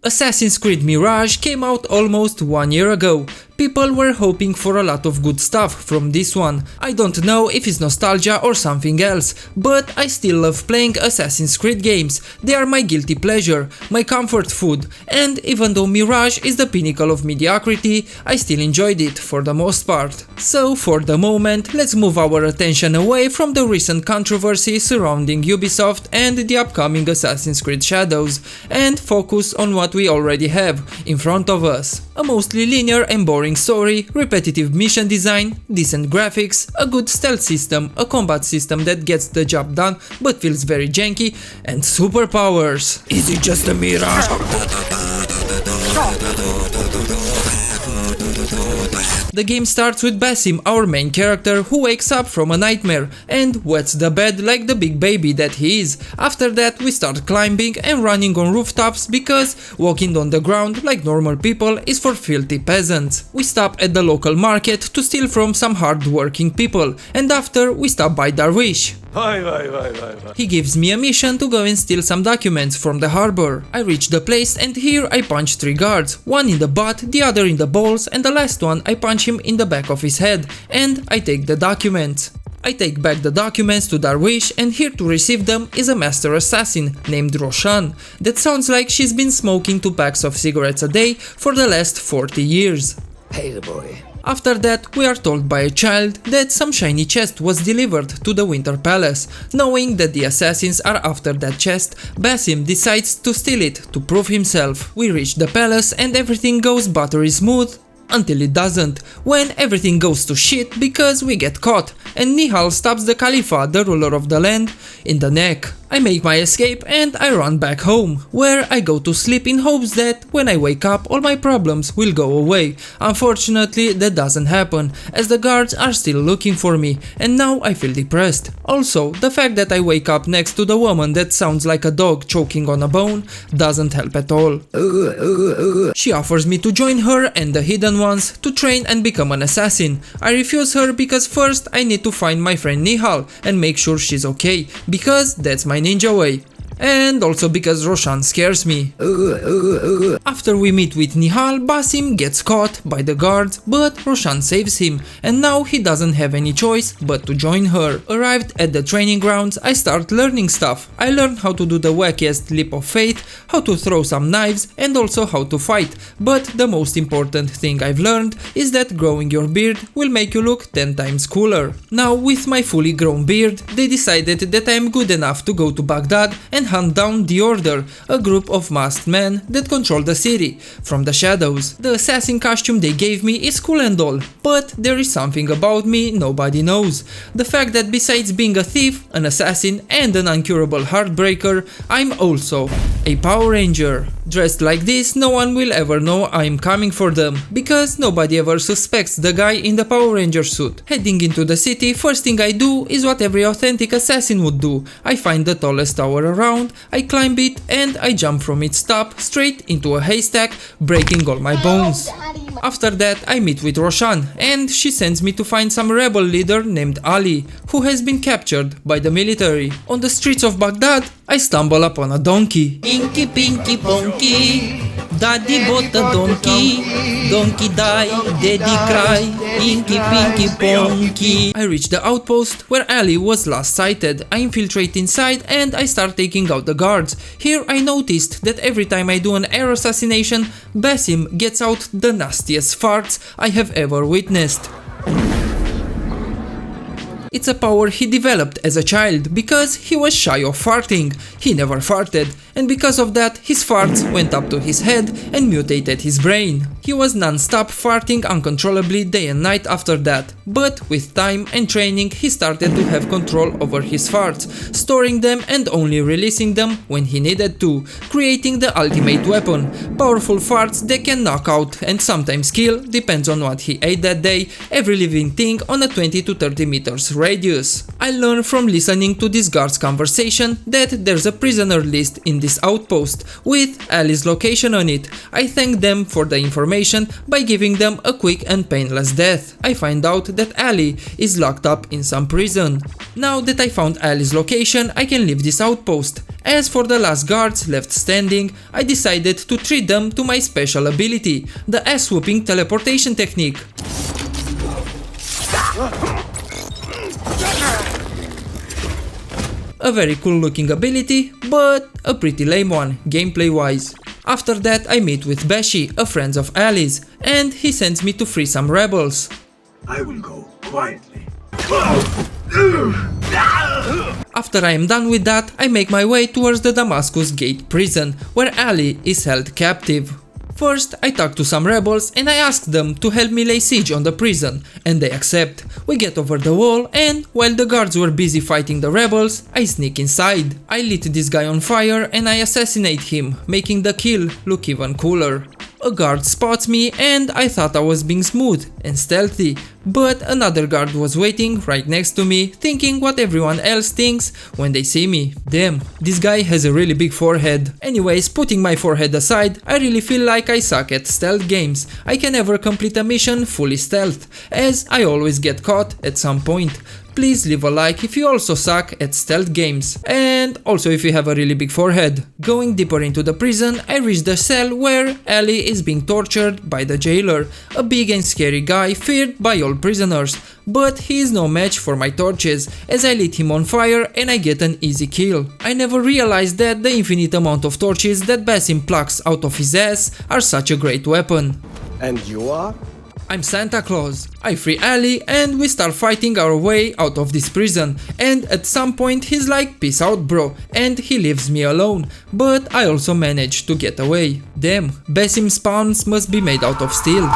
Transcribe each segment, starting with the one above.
Assassin's Creed Mirage came out almost 1 year ago. People were hoping for a lot of good stuff from this one. I don't know if it's nostalgia or something else, but I still love playing Assassin's Creed games. They are my guilty pleasure, my comfort food, and even though Mirage is the pinnacle of mediocrity, I still enjoyed it for the most part. So for the moment, let's move our attention away from the recent controversy surrounding Ubisoft and the upcoming Assassin's Creed Shadows, and focus on what we already have in front of us. A mostly linear and boring story, repetitive mission design, decent graphics, a good stealth system, a combat system that gets the job done but feels very janky, and superpowers. Is it just a mirage? The game starts with Basim, our main character, who wakes up from a nightmare and wets the bed like the big baby that he is. After that we start climbing and running on rooftops because walking on the ground like normal people is for filthy peasants. We stop at the local market to steal from some hard-working people, and after we stop by Darwish. He gives me a mission to go and steal some documents from the harbor. I reach the place and here I punch 3 guards, one in the butt, the other in the balls, and the last one I punch him in the back of his head, and I take the documents. I take back the documents to Darwish, and here to receive them is a master assassin named Roshan. That sounds like she's been smoking 2 packs of cigarettes a day for the last 40 years. Hey boy. After that, we are told by a child that some shiny chest was delivered to the Winter Palace. Knowing that the assassins are after that chest, Basim decides to steal it to prove himself. We reach the palace and everything goes buttery smooth. Until it doesn't, when everything goes to shit because we get caught, and Nihal stabs the Khalifa, the ruler of the land, in the neck. I make my escape and I run back home, where I go to sleep in hopes that when I wake up all my problems will go away. Unfortunately that doesn't happen, as the guards are still looking for me, and now I feel depressed. Also, the fact that I wake up next to the woman that sounds like a dog choking on a bone doesn't help at all. She offers me to join her and the Hidden Ones to train and become an assassin. I refuse her because first I need to find my friend Nihal and make sure she's okay, because that's my ninja way. And also because Roshan scares me. After we meet with Nihal, Basim gets caught by the guards, but Roshan saves him, and now he doesn't have any choice but to join her. Arrived at the training grounds, I start learning stuff. I learn how to do the wackiest leap of faith, how to throw some knives, and also how to fight. But the most important thing I've learned is that growing your beard will make you look 10 times cooler. Now with my fully grown beard, they decided that I am good enough to go to Baghdad and hunt down the Order, a group of masked men that control the city from the shadows. The assassin costume they gave me is cool and all, but there is something about me nobody knows. The fact that besides being a thief, an assassin and an incurable heartbreaker, I'm also a Power Ranger. Dressed like this, no one will ever know I'm coming for them, because nobody ever suspects the guy in the Power Ranger suit. Heading into the city, first thing I do is what every authentic assassin would do. I find the tallest tower around, I climb it, and I jump from its top straight into a haystack, breaking all my bones. After that, I meet with Roshan, and she sends me to find some rebel leader named Ali, who has been captured by the military. On the streets of Baghdad, I stumble upon a donkey. Inky pinky ponky, daddy bought a donkey, donkey die, daddy cry, inky pinky ponky. I reach the outpost where Ali was last sighted. I infiltrate inside and I start taking out the guards. Here I noticed that every time I do an air assassination, Basim gets out the nastiest farts I have ever witnessed. It's a power he developed as a child because he was shy of farting. He never farted, and because of that his farts went up to his head and mutated his brain. He was non-stop farting uncontrollably day and night after that, but with time and training he started to have control over his farts, storing them and only releasing them when he needed to, creating the ultimate weapon. Powerful farts that can knock out and sometimes kill, depends on what he ate that day, every living thing on a 20 to 30 meters radius. I learned from listening to this guard's conversation that there's a prisoner list in this outpost with Ali's location on it. I thank them for the information by giving them a quick and painless death. I find out that Ali is locked up in some prison. Now that I found Ali's location, I can leave this outpost. As for the last guards left standing, I decided to treat them to my special ability, the ass-whooping teleportation technique. A very cool looking ability, but a pretty lame one, gameplay wise. After that I meet with Bashi, a friend of Ali's, and he sends me to free some rebels. I will go quietly. After I am done with that, I make my way towards the Damascus Gate prison, where Ali is held captive. First, I talk to some rebels and I ask them to help me lay siege on the prison, and they accept. We get over the wall, and while the guards were busy fighting the rebels, I sneak inside. I lit this guy on fire and I assassinate him, making the kill look even cooler. A guard spots me and I thought I was being smooth and stealthy, but another guard was waiting right next to me, thinking what everyone else thinks when they see me. Damn, this guy has a really big forehead. Anyways, putting my forehead aside, I really feel like I suck at stealth games. I can never complete a mission fully stealth, as I always get caught at some point. Please leave a like if you also suck at stealth games, and also if you have a really big forehead. Going deeper into the prison, I reach the cell where Ali is being tortured by the jailer, a big and scary guy feared by all prisoners. But he is no match for my torches, as I lit him on fire and I get an easy kill. I never realized that the infinite amount of torches that Basim plucks out of his ass are such a great weapon. And you are? I'm Santa Claus. I free Ali and we start fighting our way out of this prison, and at some point he's like, peace out bro, and he leaves me alone, but I also manage to get away. Damn, Basim's palms must be made out of steel.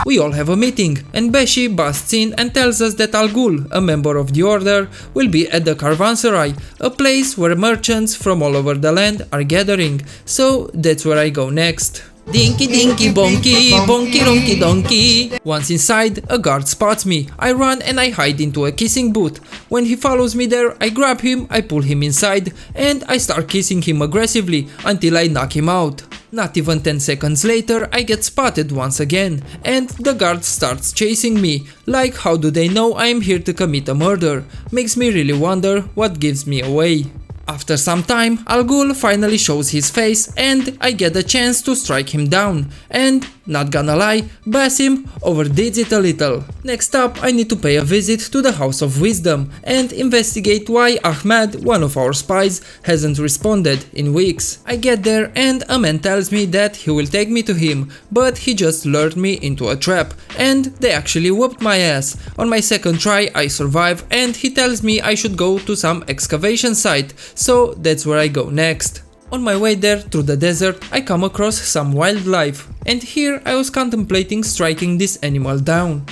We all have a meeting, and Bashi busts in and tells us that Al-Ghul, a member of the Order, will be at the Caravanserai, a place where merchants from all over the land are gathering, so that's where I go next. Dinky dinky bonky, bonky ronky donkey. Once inside, a guard spots me. I run and I hide into a kissing booth. When he follows me there, I grab him, I pull him inside, and I start kissing him aggressively until I knock him out. Not even 10 seconds later, I get spotted once again, and the guard starts chasing me. Like, how do they know I am here to commit a murder? Makes me really wonder what gives me away. After some time, Al-Ghul finally shows his face and I get a chance to strike him down, and not gonna lie, Basim overdid it a little. Next up, I need to pay a visit to the House of Wisdom and investigate why Ahmed, one of our spies, hasn't responded in weeks. I get there and a man tells me that he will take me to him, but he just lured me into a trap, and they actually whooped my ass. On my second try I survive, and he tells me I should go to some excavation site, so that's where I go next. On my way there through the desert, I come across some wildlife, and here I was contemplating striking this animal down.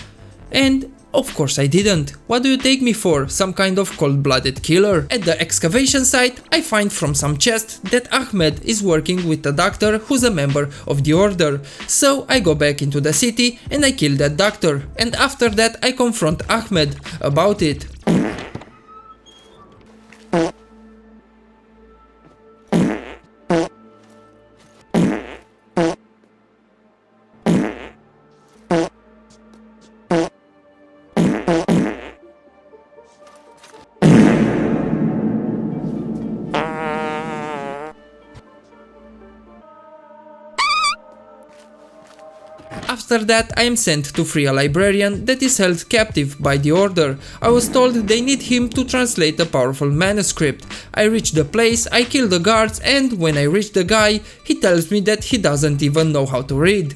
And of course I didn't. What do you take me for? Some kind of cold-blooded killer? At the excavation site, I find from some chest that Ahmed is working with a doctor who's a member of the Order. So I go back into the city and I kill that doctor, and after that I confront Ahmed about it. After that, I am sent to free a librarian that is held captive by the Order. I was told they need him to translate a powerful manuscript. I reach the place, I kill the guards, and when I reach the guy, he tells me that he doesn't even know how to read.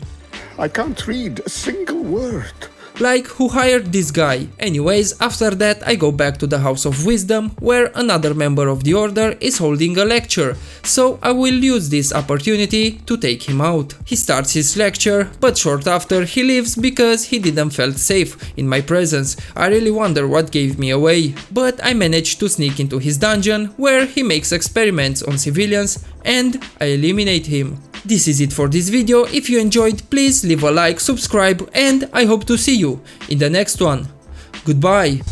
I can't read a single word. Like, who hired this guy? Anyways, after that I go back to the House of Wisdom, where another member of the Order is holding a lecture, so I will use this opportunity to take him out. He starts his lecture, but short after he leaves because he didn't feel safe in my presence. I really wonder what gave me away, but I managed to sneak into his dungeon, where he makes experiments on civilians, and I eliminate him. This is it for this video. If you enjoyed, please leave a like, subscribe, and I hope to see you in the next one. Goodbye.